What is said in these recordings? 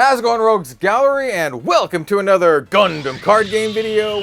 How's it going, Rogues Gallery, and welcome to another Gundam Card Game video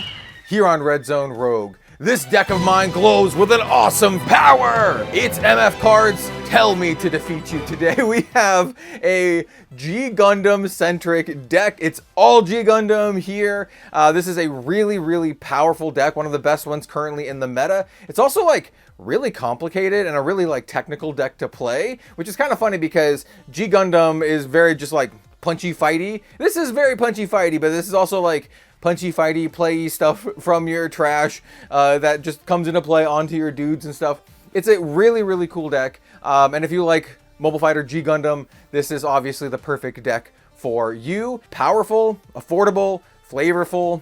here on Red Zone Rogue. This deck of mine glows with an awesome power! It's MF cards tell me to defeat you. Today we have a G Gundam centric deck. It's all G Gundam here. This is a really powerful deck, one of the best ones currently in the meta. It's also like really complicated and a really like technical deck to play, which is kind of funny because G Gundam is very just like punchy fighty. This is very punchy fighty, but this is also like punchy fighty play stuff from your trash that just comes into play onto your dudes and stuff. It's a really cool deck, and if you like Mobile Fighter G Gundam, this is obviously the perfect deck for you. Powerful, affordable, flavorful,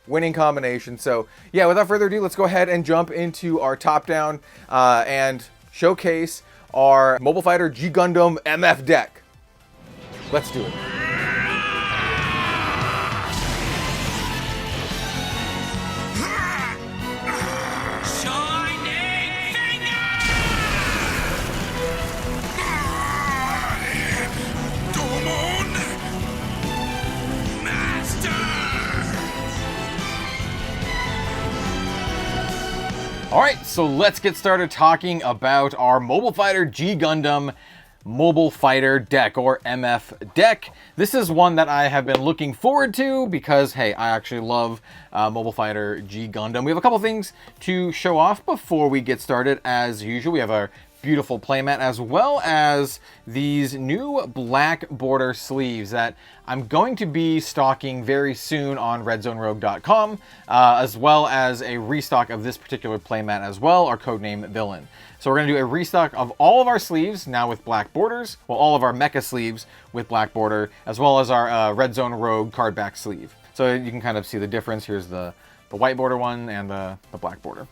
winning combination. So yeah, without further ado, let's go ahead and jump into our top down and showcase our Mobile Fighter G Gundam MF deck. Let's do it. Domon, Master! Alright, so let's get started talking about our Mobile Fighter G Gundam Mobile Fighter deck, or MF deck. This is one that I have been looking forward to because, hey, I actually love Mobile Fighter G Gundam. We have a couple things to show off before we get started. As usual, we have our beautiful playmat as well as these new black border sleeves that I'm going to be stocking very soon on redzonerogue.com, as well as a restock of this particular playmat as well, our codename Villain. So we're going to do a restock of all of our sleeves now with black borders, well, all of our mecha sleeves with black border, as well as our Red Zone Rogue card back sleeve. So you can kind of see the difference. Here's the white border one and the black border.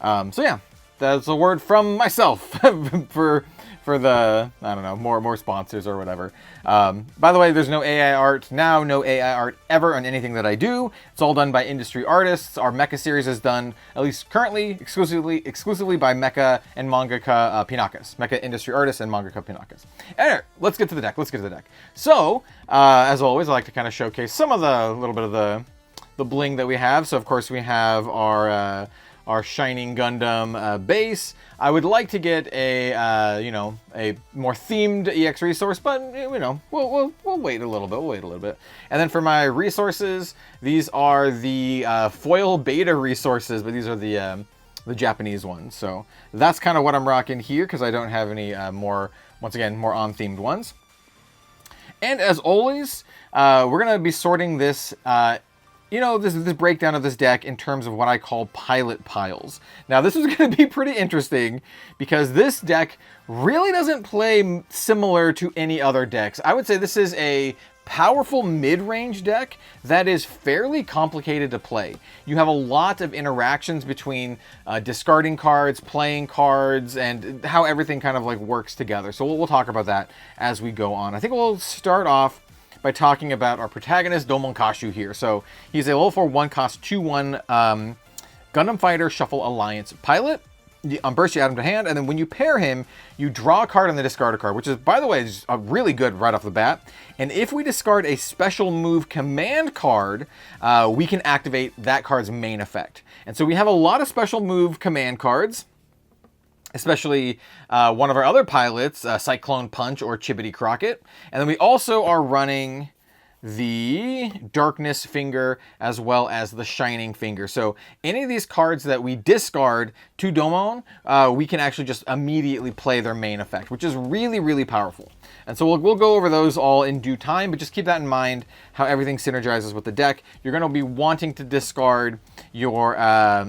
So yeah, that's a word from myself for the, I don't know, more sponsors or whatever. By the way, there's no AI art now, no AI art ever on anything that I do. It's all done by industry artists. Our Mecha series is done, at least currently, exclusively by Mecha and Mangaka Pinakas. Mecha industry artists and Mangaka Pinakas. Anyway, let's get to the deck. So, as always, I like to kind of showcase some of the little bit of the bling that we have. So, of course, we have our Shining Gundam base. I would like to get a a more themed EX resource, but we'll wait a little bit. And then for my resources, these are the foil beta resources, but these are the Japanese ones. So that's kind of what I'm rocking here because I don't have any more on-themed ones. And as always, we're gonna be sorting this. This breakdown of this deck in terms of what I call pilot piles. Now, this is going to be pretty interesting because this deck really doesn't play similar to any other decks. I would say this is a powerful mid-range deck that is fairly complicated to play. You have a lot of interactions between discarding cards, playing cards, and how everything kind of like works together. So we'll talk about that as we go on. I think we'll start off by talking about our protagonist, Domon here. So he's a level 4 1-cost 2/1 Gundam Fighter Shuffle Alliance pilot. On burst, you add him to hand, and then when you pair him, you draw a card and then discard a card, which is, by the way, is really good right off the bat. And if we discard a special move command card, we can activate that card's main effect. And so we have a lot of special move command cards, especially one of our other pilots, Cyclone Punch or Chibodee Crockett. And then we also are running the Darkness Finger as well as the Shining Finger. So any of these cards that we discard to Domon, we can actually just immediately play their main effect, which is really powerful. And so we'll go over those all in due time, but just keep that in mind, how everything synergizes with the deck. You're going to be wanting to discard your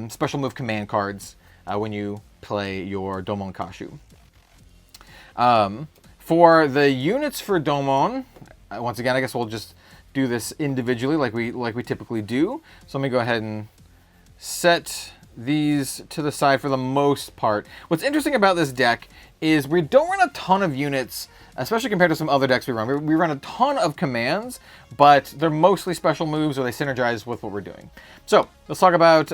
special move command cards when you play your Domon Kashu. For the units for Domon, once again, I guess we'll just do this individually like we typically do. So let me go ahead and set these to the side for the most part. What's interesting about this deck is we don't run a ton of units, especially compared to some other decks we run. We run a ton of commands, but they're mostly special moves or they synergize with what we're doing. So let's talk about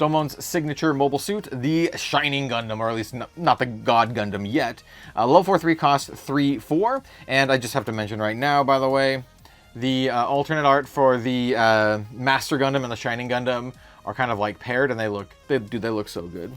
Domon's signature mobile suit, the Shining Gundam, or at least not the God Gundam yet. Level 4 3 cost 3/4, and I just have to mention right now, by the way, The alternate art for the Master Gundam and the Shining Gundam are kind of like paired, and they look so good.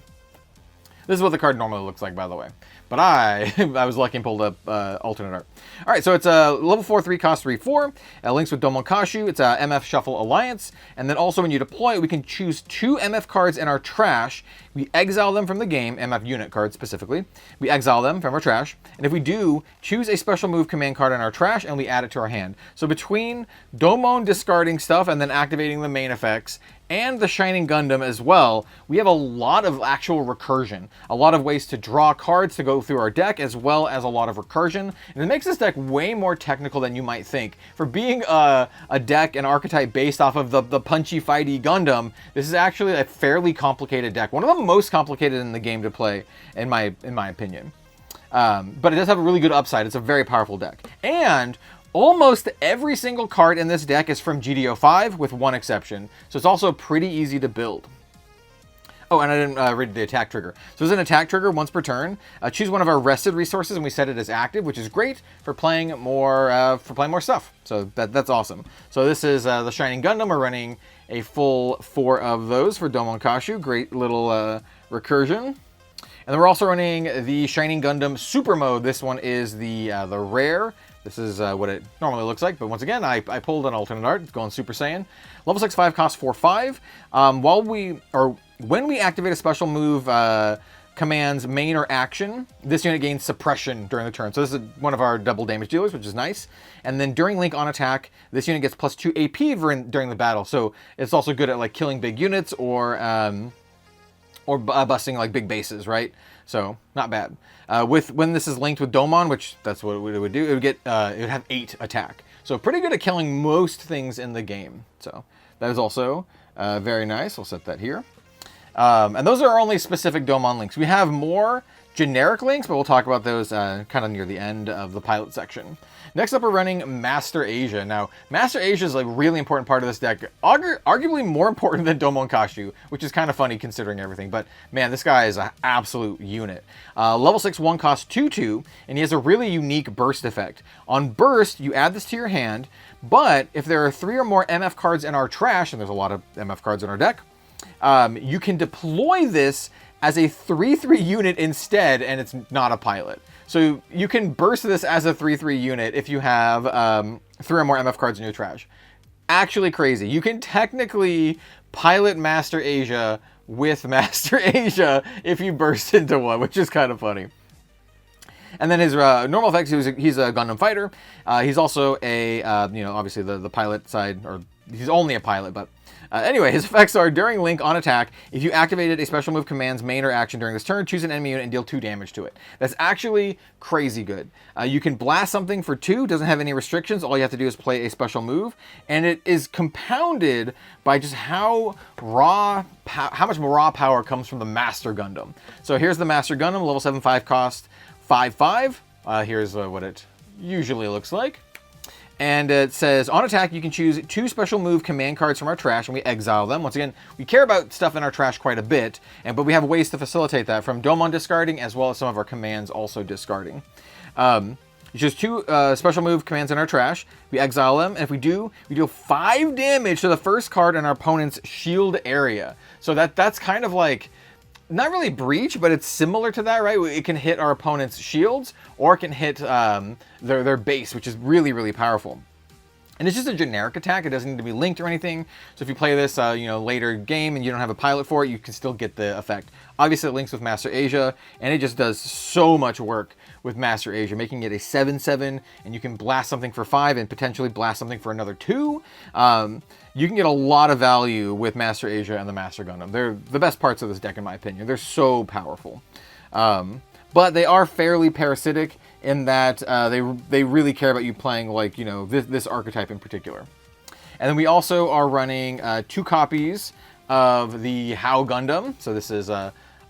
This is what the card normally looks like, by the way. But I was lucky and pulled up alternate art. All right, so it's a level 4, 3 cost 3/4. Links with Domon Kashu. It's a MF Shuffle Alliance. And then also when you deploy it, we can choose 2 MF cards in our trash. We exile them from the game, MF unit cards specifically. We exile them from our trash. And if we do, choose a special move command card in our trash and we add it to our hand. So between Domon discarding stuff and then activating the main effects and the Shining Gundam as well, we have a lot of actual recursion. A lot of ways to draw cards to go through our deck, as well as a lot of recursion. And it makes this deck way more technical than you might think. For being a deck, an archetype based off of the punchy, fighty Gundam, this is actually a fairly complicated deck. One of the most complicated in the game to play, in my opinion. But it does have a really good upside. It's a very powerful deck. And almost every single card in this deck is from GDO5, with one exception. So it's also pretty easy to build. Oh, and I didn't read the attack trigger. So there's an attack trigger once per turn. Choose one of our rested resources, and we set it as active, which is great for playing more stuff. So that's awesome. So this is the Shining Gundam. We're running a full 4 of those for Domon Kashu. Great little recursion. And then we're also running the Shining Gundam Super Mode. This one is the rare. This is what it normally looks like, but once again, I pulled an alternate art. It's going Super Saiyan. Level 6 5 costs 4/5. When we activate a special move command's main or action, this unit gains suppression during the turn. So this is one of our double damage dealers, which is nice. And then during link on attack, this unit gets +2 AP during the battle. So it's also good at like killing big units or busting like big bases, right? So not bad. When this is linked with Domon, which that's what it would do, it would have 8 attack. So pretty good at killing most things in the game. So that is also very nice. We'll set that here. And those are only specific Domon links. We have more generic links, but we'll talk about those kind of near the end of the pilot section. Next up, we're running Master Asia. Now, Master Asia is a really important part of this deck, arguably more important than Domon Kashu, which is kind of funny considering everything. But man, this guy is an absolute unit. Level 6 1 costs 2/2, and he has a really unique burst effect. On burst, you add this to your hand, but if there are 3 or more MF cards in our trash, and there's a lot of MF cards in our deck, you can deploy this as a 3/3 unit instead, and it's not a pilot. So you can burst this as a 3/3 unit if you have 3 or more MF cards in your trash. Actually crazy. You can technically pilot Master Asia with Master Asia if you burst into one, which is kind of funny. And then his normal effects, he's a Gundam fighter. He's also a, obviously the pilot side, or he's only a pilot, but anyway, his effects are during link on attack. If you activated a special move command's main or action during this turn, choose an enemy unit and deal 2 damage to it. That's actually crazy good. You can blast something for 2, doesn't have any restrictions. All you have to do is play a special move, and it is compounded by just how much raw power comes from the Master Gundam. So here's the Master Gundam, level 7 5 cost 5/5. Here's what it usually looks like. And it says, on attack, you can choose 2 special move command cards from our trash, and we exile them. Once again, we care about stuff in our trash quite a bit, but we have ways to facilitate that, from Domon discarding, as well as some of our commands also discarding. You choose 2 special move commands in our trash. We exile them, and if we do, we deal 5 damage to the first card in our opponent's shield area. So that's kind of like, not really breach, but it's similar to that, right? It can hit our opponent's shields, or it can hit their base, which is really, really powerful. And it's just a generic attack. It doesn't need to be linked or anything. So if you play this, later game and you don't have a pilot for it, you can still get the effect. Obviously, it links with Master Asia, and it just does so much work with Master Asia, making it a 7/7, and you can blast something for 5 and potentially blast something for another 2. You can get a lot of value with Master Asia and the Master Gundam. They're the best parts of this deck, in my opinion. They're so powerful. But they are fairly parasitic in that they really care about you playing like, this archetype in particular. And then we also are running 2 copies of the HOW Gundam. So this is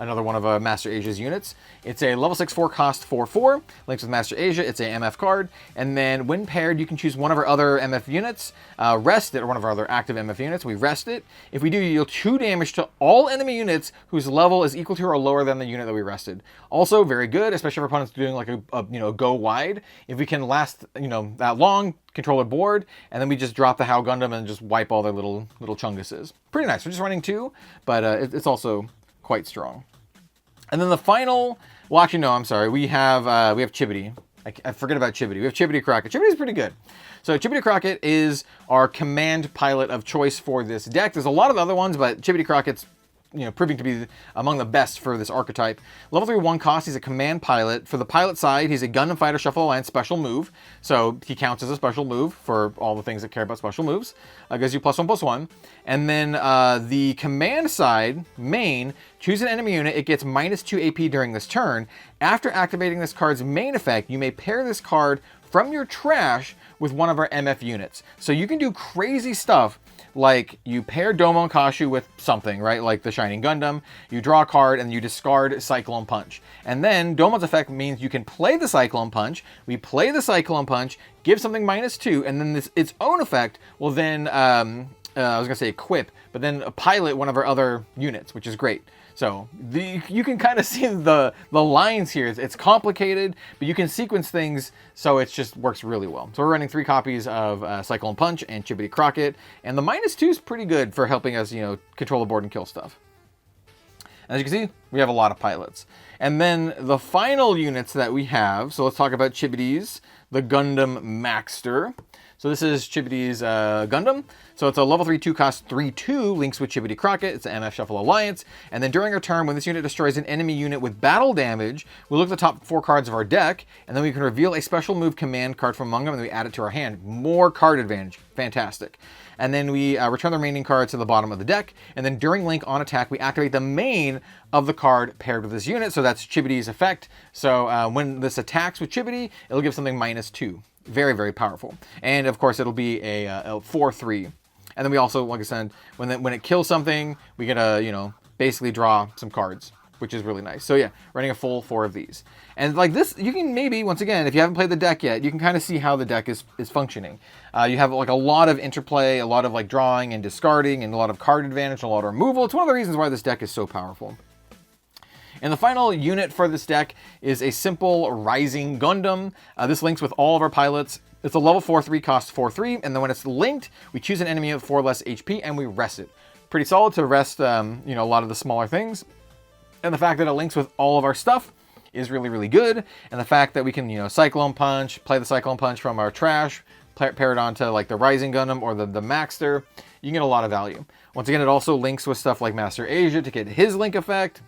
another one of Master Asia's units. It's a level 6 4 cost 4/4. Links with Master Asia. It's a MF card. And then when paired, you can choose one of our other MF units, rest it, or one of our other active MF units. We rest it. If we do, you deal 2 damage to all enemy units whose level is equal to or lower than the unit that we rested. Also very good, especially if our opponent's doing like a go wide. If we can last that long, control a board, and then we just drop the HAL Gundam and just wipe all their little chunguses. Pretty nice. We're just running 2, but it's also quite strong. And then the final, well, actually no, I'm sorry. We have Chibodee. I forget about Chibodee. We have Chibodee Crockett. Chibodee's pretty good. So Chibodee Crockett is our command pilot of choice for this deck. There's a lot of other ones, but Chibodee Crockett's proving to be among the best for this archetype. Level 3 1 cost, he's a command pilot. For the pilot side, he's a Gundam Fighter Shuffle Alliance special move. So he counts as a special move for all the things that care about special moves. Gives you +1/+1. And then the command side, main, choose an enemy unit. It gets -2 AP during this turn. After activating this card's main effect, you may pair this card from your trash with one of our MF units. So you can do crazy stuff like you pair Domon Kashu with something, right? Like the Shining Gundam. You draw a card and you discard Cyclone Punch. And then Domon's effect means you can play the Cyclone Punch. We play the Cyclone Punch, give something -2, and then its own effect will then, I was gonna say equip, but then pilot one of our other units, which is great. So you can kind of see the lines here. It's complicated, but you can sequence things, so it just works really well. So we're running 3 copies of Cyclone Punch and Chibodee Crockett, and the -2 is pretty good for helping us, control the board and kill stuff. As you can see, we have a lot of pilots. And then the final units that we have, so let's talk about Chibodee's, the Gundam Maxter. So this is Chibodee's Gundam. So it's a level 3 2 cost 3/2, links with Chibodee Crockett. It's an MF Shuffle Alliance. And then during our turn, when this unit destroys an enemy unit with battle damage, we look at the top 4 cards of our deck, and then we can reveal a special move command card from among them, and we add it to our hand. More card advantage. Fantastic. And then we return the remaining cards to the bottom of the deck, and then during link on attack, we activate the main of the card paired with this unit. So that's Chibodee's effect. So when this attacks with Chibodee, it'll give something -2. Very, very powerful. And of course, it'll be a 4/3. And then we also, like I said, when it kills something, we get to, basically draw some cards, which is really nice. So yeah, running a full 4 of these. And like this, you can maybe, once again, if you haven't played the deck yet, you can kind of see how the deck is functioning. You have like a lot of interplay, a lot of like drawing and discarding, and a lot of card advantage, and a lot of removal. It's one of the reasons why this deck is so powerful. And the final unit for this deck is a simple Rising Gundam. This links with all of our pilots. It's a level 4 3 cost 4/3, and then when it's linked, we choose an enemy with 4 less HP and we rest it. Pretty solid to rest, a lot of the smaller things. And the fact that it links with all of our stuff is really, really good. And the fact that we can, Cyclone Punch, play the Cyclone Punch from our trash, pair it onto like the Rising Gundam or the Maxter, you can get a lot of value. Once again, it also links with stuff like Master Asia to get his link effect.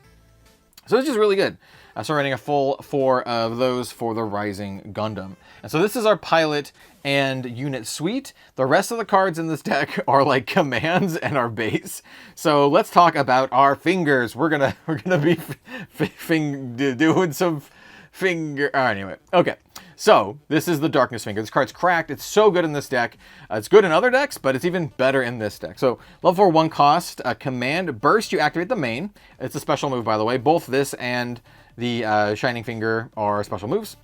So it's just really good. So we're running a full 4 of those for the Rising Gundam. And so this is our pilot and unit suite. The rest of the cards in this deck are like commands and our base. So let's talk about our fingers. We're gonna be doing some finger. Anyway, okay. So this is the Darkness Finger. This card's cracked. It's so good in this deck. It's good in other decks, but it's even better in this deck. So level 4 1 cost, command burst. You activate the main. It's a special move, by the way. Both this and the Shining Finger are special moves.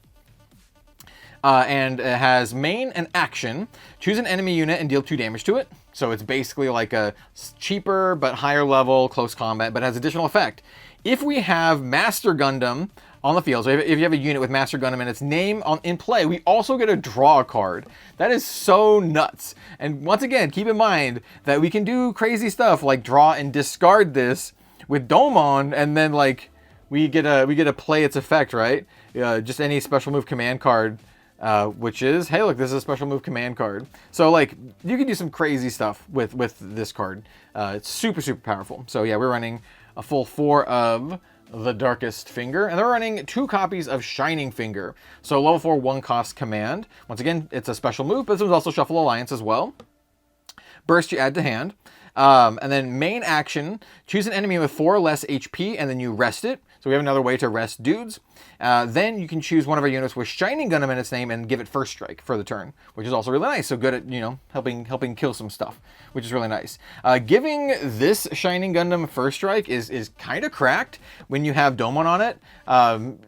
And it has main and action. Choose an enemy unit and deal 2 damage to it. So it's basically like a cheaper but higher level close combat, but has additional effect. If we have Master Gundam on the field, so if you have a unit with Master Gundam and its name in play, we also get to draw a card. That is so nuts. And once again, keep in mind that we can do crazy stuff like draw and discard this with Domon, and then like we get to play its effect, right? Just any special move command card, which is, hey, look, this is a special move command card. So like you can do some crazy stuff with this card. It's super, super powerful. So yeah, we're running a full 4 of the Darkest Finger, and they're running 2 copies of Shining Finger. So level 4 1 cost command. Once again, it's a special move, but this one's also Shuffle Alliance as well. Burst you add to hand. And then main action, choose an enemy with 4 or less HP, and then you rest it. So we have another way to rest dudes. Then you can choose one of our units with Shining Gundam in its name and give it first strike for the turn, which is also really nice. So good at, you know, helping kill some stuff, which is really nice. Giving this Shining Gundam first strike is kind of cracked when you have Domon on it.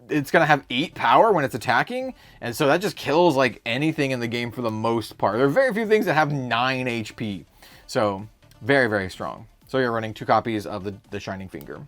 It's going to have 8 power when it's attacking, and so that just kills like anything in the game for the most part. There are very few things that have 9 HP. So very, very strong. So you're running 2 copies of the Shining Finger.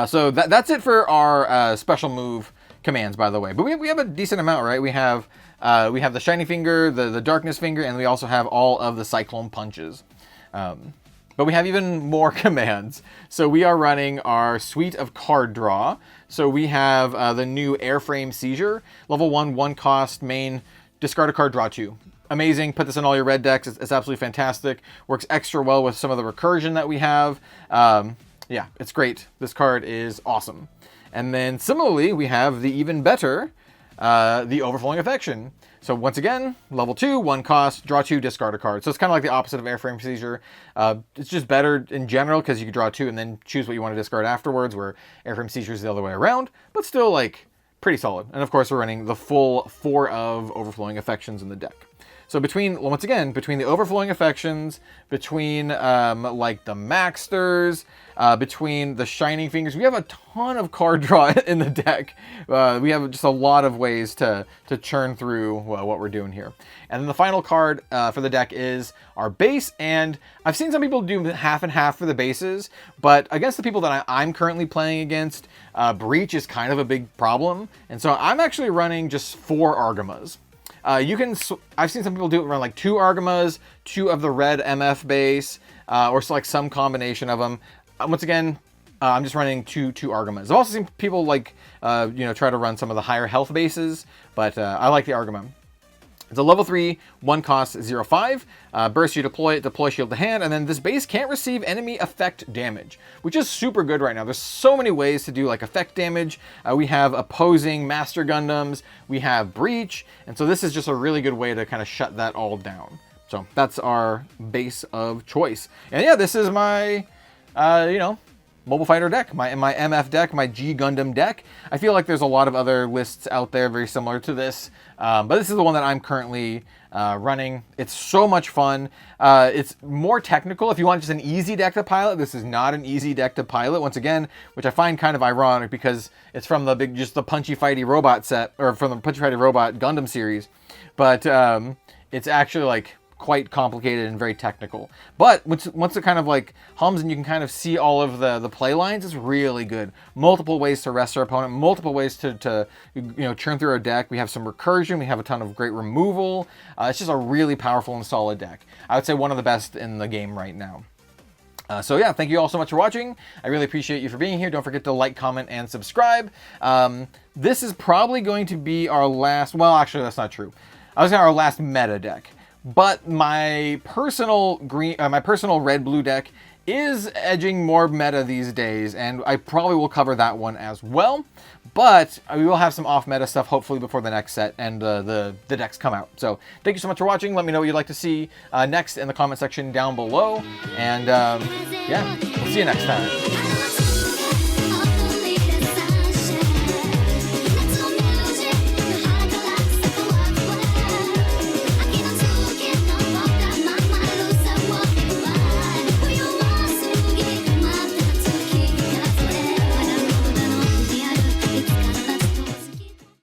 So that's it for our special move commands, by the way. But we have a decent amount, right? We have the Shining Finger, the Darkness Finger, and we also have all of the Cyclone Punches. But we have even more commands. So we are running our suite of card draw. So we have the new Airframe Seizure, level 1, 1 cost, main, discard a card, draw 2. Amazing. Put this in all your red decks. It's absolutely fantastic. Works extra well with some of the recursion that we have. Yeah, it's great. This card is awesome. And then similarly, we have the even better, the Overflowing Affection. So once again, level 2, 1 cost, draw 2, discard a card. So it's kind of like the opposite of Airframe Seizure. It's just better in general because you can draw 2 and then choose what you want to discard afterwards, where Airframe Seizure is the other way around, but still like pretty solid. And of course, we're running the full 4 of Overflowing Affections in the deck. So once again, between the Overflowing Affections, between like the Maxsters, between the Shining Fingers, we have a ton of card draw in the deck. We have just a lot of ways to churn through what we're doing here. And then the final card for the deck is our base, and I've seen some people do half and half for the bases, but against the people that I'm currently playing against, Breach is kind of a big problem, and so I'm actually running just 4 Argamas. I've seen some people do it run like 2 Argamas, 2 of the red MF base, or like some combination of them. Once again, I'm just running two Argamas. I've also seen people like, try to run some of the higher health bases, but I like the Argama. It's a level 3, 1 cost, 0/5. Burst, you deploy it, deploy shield to hand, and then this base can't receive enemy effect damage, which is super good right now. There's so many ways to do like effect damage. We have opposing Master Gundams, we have Breach, and so this is just a really good way to kind of shut that all down. So that's our base of choice. And yeah, this is my, Mobile Fighter deck, my MF deck, my G Gundam deck. I feel like there's a lot of other lists out there very similar to this, but this is the one that I'm currently running. It's so much fun. It's more technical. If you want just an easy deck to pilot, this is not an easy deck to pilot, once again, which I find kind of ironic because it's from the Punchy Fighty Robot set, or from the Punchy Fighty Robot Gundam series, but it's actually like quite complicated and very technical. But once it kind of like hums and you can kind of see all of the play lines, it's really good. Multiple ways to rest our opponent, multiple ways to churn through our deck. We have some recursion, we have a ton of great removal. It's just a really powerful and solid deck. I would say one of the best in the game right now. So yeah, thank you all so much for watching. I really appreciate you for being here. Don't forget to like, comment, and subscribe. This is probably going to be our last, well, actually that's not true. I was going to our last meta deck. But my personal red-blue deck is edging more meta these days, and I probably will cover that one as well. But we will have some off-meta stuff hopefully before the next set and the decks come out. So thank you so much for watching. Let me know what you'd like to see next in the comment section down below. And yeah, we'll see you next time.